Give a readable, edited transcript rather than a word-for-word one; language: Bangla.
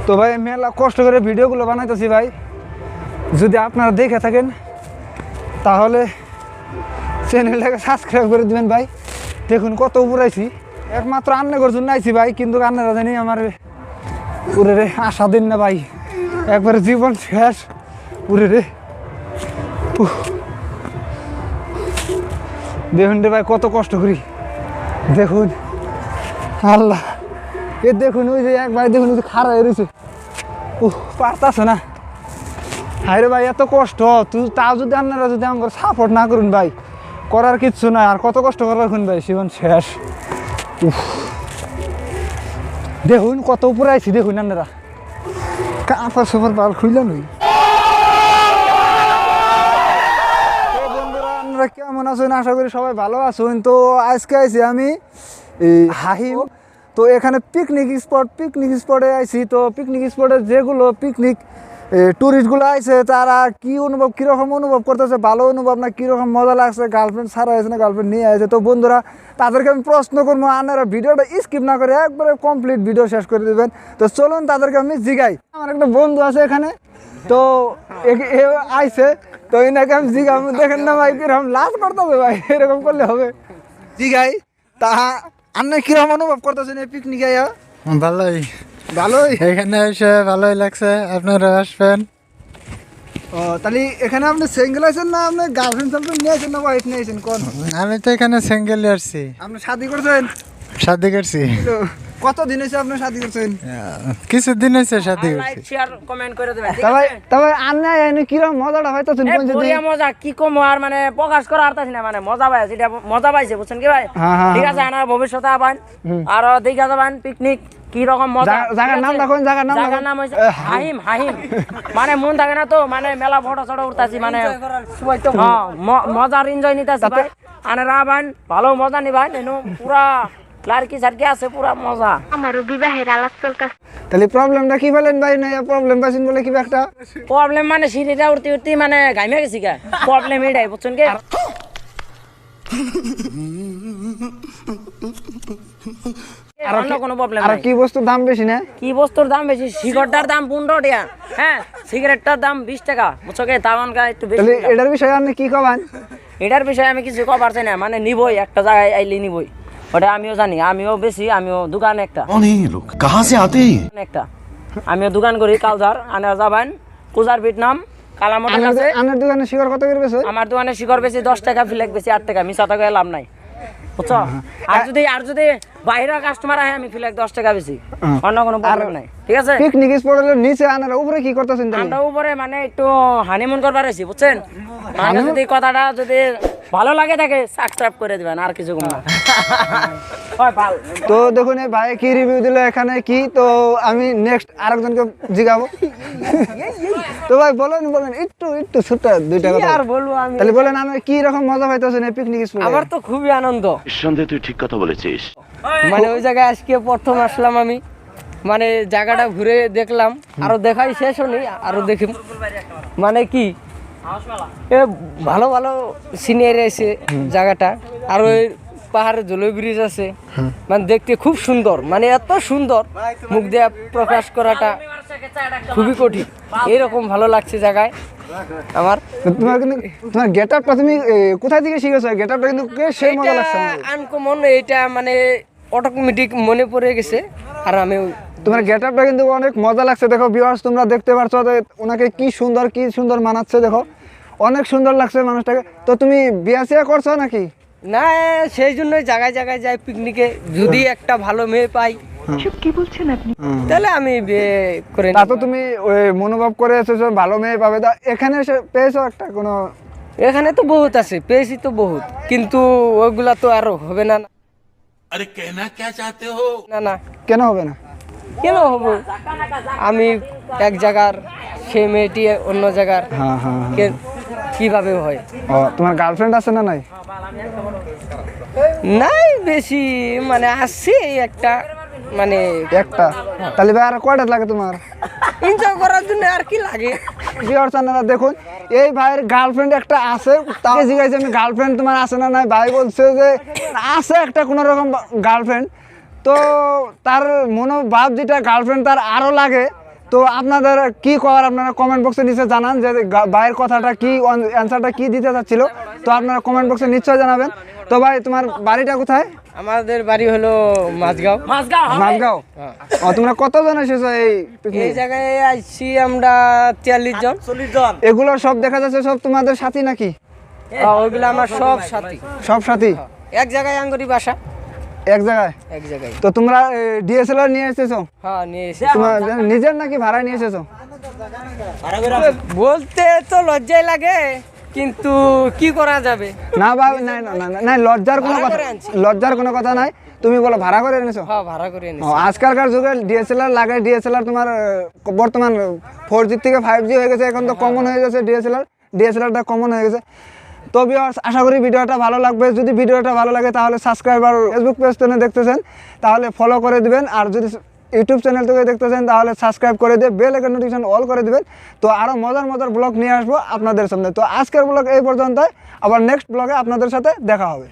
তো ভাই মেলা কষ্ট করে ভিডিওগুলো বানাইতেছি ভাই, যদি আপনারা দেখে থাকেন তাহলে চ্যানেলটাকে সাবস্ক্রাইব করে দিবেন ভাই। দেখুন কত উপর আইছি, একমাত্র আন্নাগর জন্য আইছি ভাই, কিন্তু আন্নারা জানি আমার পুরে রে আশা দিন না ভাই, একবারে জীবন শেষ পুরে রে। দেখুন রে ভাই কত কষ্ট করি, দেখুন আল্লাহ এ দেখুন ওই যে একবার দেখুন ওই যে খাড়া হয়ে রয়েছে, পারতাছে না। হায় রে ভাই এত কষ্ট, তুই তাও যদি আপনারা যদি আমার সাপোর্ট না করুন ভাই, করার কিচ্ছু নাই, আর কত কষ্ট করবার খুন ভাই, জীবন শেষ। দেখুন কত উপরে আইছি, দেখুন আপনারা কাপড় সাপড় বাল খুইলেন ওই। বন্ধুরা আপনারা কেমন আছেন, আশা করি সবাই ভালো আছেন। তো আজকে আইছি আমি হাহিম, তো এখানে পিকনিক স্পটে আইছি। তো পিকনিক স্পটে যেগুলো পিকনিক টুরিস্টগুলো আইছে তারা কীরকম অনুভব করতেছে, ভালো অনুভব না কীরকম মজা লাগছে, গার্লফ্রেন্ড ছাড়া আছে না গার্লফ্রেন্ড নিয়ে আসে। তো বন্ধুরা তাদেরকে আমি প্রশ্ন করবো, আপনারা ভিডিওটা স্কিপ না করে একবারে কমপ্লিট ভিডিও শেষ করে দেবেন। তো চলুন তাদেরকে আমি জিগাই। আমার একটা বন্ধু আছে এখানে, তো আইছে, তো এনাকে আমি জিগাই, দেখেন না ভাই কিরকম লাজ করতে হবে ভাই, এরকম করলে হবে। জিগাই তা আপনি কিরকম অনুভব করতেছেন এই পিকনিকে? ভালোই ভালোই, এখানে এসে ভালোই লাগছে, আপনারা আসবেন। ও তাহলে এখানে আপনি সিঙ্গেল আছেন না আপনি গার্লফ্রেন্ড নিয়েছেন না ওয়াইফ নিয়েছেন কোন? আমি তো এখানে সিঙ্গেল আসছি। আপনি শাদি করছেন? শাদি করছি। কতদিন হয়েছে আপনি শাদি করছেন? কিছুদিন হয়েছে শাদি করছি। শেয়ার কমেন্ট করে দেবেন। তবে আন্না এনে কিরকম মজাটা হইতাছেন কোন যদি মজা কি কম আর মানে প্রকাশ করা আরতাছি না, মানে মজা পাইছে, এটা মজা পাইছে বুঝছেন কি ভাই? ঠিক আছে, আনার ভবিষ্যতে আবান আর দেখা যাবেন পিকনিক কি রকম মজা। জায়গার নাম রাখুন, জায়গার নাম হইছে হাহিম। মানে মন থাকে না তো, মানে মেলা ফটো ছটো উঠতাছি, মানে মজার এনজয় নিতাছি ভাই। আনারা আবান ভালো মজা নিবান, এনো পুরা লাড়কি সারকি আছে, পুরা মজা। আমারও বিবাহের আলাপ চলতেছে। তাহলে প্রবলেমটা কি বলেন ভাই? না প্রবলেম পাইছেন বলে কি একটা প্রবলেম মানে সিঁড়িটা উঠতে উঠতে মানে ঘামে গেছি গা, প্রবলেম এটাই বুঝছেন কি? অন্য কোনো প্রবলেম আর নাই। কি বস্তুর দাম বেশি না? কি বস্তুর দাম বেশি? সিগারেটটার দাম 15 টাকা, হ্যাঁ সিগারেটটার দাম 20 টাকা, বুঝছো কি? তামান কা একটু বেশি। তাহলে এটার বিষয়ে আপনি কি কবেন? এটার বিষয়ে আমি কিছু কবার চাই না, মানে নিবই একটা জায়গায় আইলে নিবই, ওটা আমিও জানি। আমিও বেশি, আমিও দোকান একটা একটা আমিও দোকান করি কালজার। আনা যাবেন কুজার ভিয়েতনাম কালামোটের কাছে। আপনার দোকানে শিকার কত করে বেচে? আমার দোকানে শিকড় বেশি 10 টাকা, ফিলেক বেশি 8 টাকা, মিছা টাকা লাভ নাই বুঝছো। আর যদি বাইরের কাস্টমার আহে আমি ফিলেক 10 টাকা বেশি, অন্য কোনো প্রবলেম নাই। ঠিক আছে, পিকনিক স্পটের নিচে আনার উপরে কি করতেছেন? আমরা উপরে মানে একটু হানিমুন করবার আছি বুঝছেন। মানে যদি কথাটা যদি ভালো লাগে থাকে সাবস্ক্রাইব করে দিবেন, আর কিছু কম না। তো দেখুন এই ভাই কি রিভিউ দিল এখানে কি, তো আমি নেক্সট আরেকজনকে জিগাবো। তো ভাই বলেন একটু ছোট দুইটা কথা আর বলবো আমি, তাহলে বলেন আমি কি রকম মজা পাইতেছেন এই পিকনিক স্পটে? আমার তো খুবই আনন্দ। নিঃসন্দেহে তুই ঠিক কথা বলেছিস। মানে ওই জায়গায় আজকে প্রথম আসলাম আমি, মানে জায়গাটা ঘুরে দেখলাম, আরো দেখাই শেষ হয়নি, আরো দেখি মানে কি এ ভালো ভালো সিনারি আছে জায়গাটা। আর ওই পাহাড়ে জলই ব্রিজ আছে, মানে দেখতে খুব সুন্দর, মানে এত সুন্দর মুখ দিয়ে প্রকাশ করাটা খুবই কঠিন, এরকম ভালো লাগছে জায়গায় আমার। তোমার কিন্তু তোমার গেটআপটা তুমি কোথা থেকে শিখেছো? গেটআপটা কিন্তু সেই মজা লাগছে আমার। আনকমন, এটা মানে অটোমেটিক মনে পড়ে গেছে। আর আমি তোমার গেটআপটা কিন্তু অনেক মজা লাগছে। দেখো ভিউয়ার্স তোমরা দেখতে পারছো ওনাকে কি সুন্দর মানাচ্ছে, দেখো অনেক সুন্দর লাগছে মানুষটাকে। তো তুমি বিয়া করছো নাকি? না, সেই জন্যই জায়গায় জায়গায় যাই পিকনিকে, যদি একটা ভালো মেয়ে পাই। কি বলছেন আপনি? তাহলে আমি বিয়ে করে তা তো তুমি ওই মনোভাব করে এসেছো ভালো মেয়ে পাবে, তা এখানে এসে পেয়েছো একটা কোনো? এখানে তো বহুত আছে, পেয়েছি তো বহুত, কিন্তু ওইগুলা তো আরো হবে না। আরে কেনা কে চাতে হো? না কেন হবে না? কেন হবো? আমি এক জায়গার, সে মেয়েটি অন্য জায়গার, কিভাবে হয়? ও তোমার গার্লফ্রেন্ড আছে না নাই? নাই বেশি, মানে আছে একটা, মানে একটা। তাহলে ভাই আর কয়টা লাগে তোমার এনজয় করার জন্য? আর কি লাগে? ভিউয়ার্স আপনারা দেখুন এই ভাইয়ের গার্লফ্রেন্ড একটা আছে, তাকে জিজ্ঞাসা আমি গার্লফ্রেন্ড তোমার আছে না নাই, ভাই বলছে যে আছে একটা কোনো রকম গার্লফ্রেন্ড। তো তার মনোভাব যেটা গার্লফ্রেন্ড তার আরো লাগে, তো আপনাদের কি করার আপনারা কমেন্ট বক্সে নিচে জানান যে ভাইয়ের কথাটা কি, অ্যান্সারটা কি দিতে চাচ্ছিল। তো আপনারা কমেন্ট বক্সে নিশ্চয়ই জানাবেন। তো ভাই তোমার বাড়িটা কোথায়? আমাদের বাড়ি হলো মাঝগাঁও। মাঝগাঁও। ও তোমরা কতজন এসেছো এই এই পিকনিকে? জায়গায় আসছি আমরা 43 জন। এগুলো সব দেখা যাচ্ছে সব তোমাদের সাথী নাকি? ওইগুলো আমার সব সাথী। সব সাথী এক জায়গায় আঙ্গুরি বাসা, এক জায়গায়। এক জায়গায়। তো তোমরা ডিএসএলআর নিয়ে এসেছো? হ্যাঁ নিয়ে এসে তোমার নিজের নাকি ভাড়া নিয়ে এসেছো? বলতে তো লজ্জাই লাগে, কিন্তু কি করা যাবে। না ভাই, না না না না, না, লজ্জার কোনো ভাড়া কথা, করে আনছি। লজ্জার কোনো কথা নাই। তুমি বলো ভাড়া করে এনেছো? হ্যাঁ ভাড়া করে ও, এনেছি। আজকালকার যুগে ডিএসএলআর লাগে। ডিএসএলআর তোমার বর্তমান 4G থেকে 5G হয়ে গেছে, এখন তো কমন হয়ে গেছে ডিএসএলআরটা কমন হয়ে গেছে। তো ভিউয়ার্স, আশা করি ভিডিওটা ভালো লাগবে। যদি ভিডিওটা ভালো লাগে তাহলে সাবস্ক্রাইব, আর ফেসবুক পেজ থেকে দেখতেছেন তাহলে ফলো করে দিবেন, আর যদি ইউটিউব চ্যানেল থেকে দেখতেছেন তাহলে সাবস্ক্রাইব করে দিয়ে বেল আইকন নোটিফিকেশন অল করে দিবেন। তো আরও মজার মজার ব্লগ নিয়ে আসবো আপনাদের সামনে। তো আজকের ব্লগ এই পর্যন্ত, আবার নেক্সট ব্লগে আপনাদের সাথে দেখা হবে।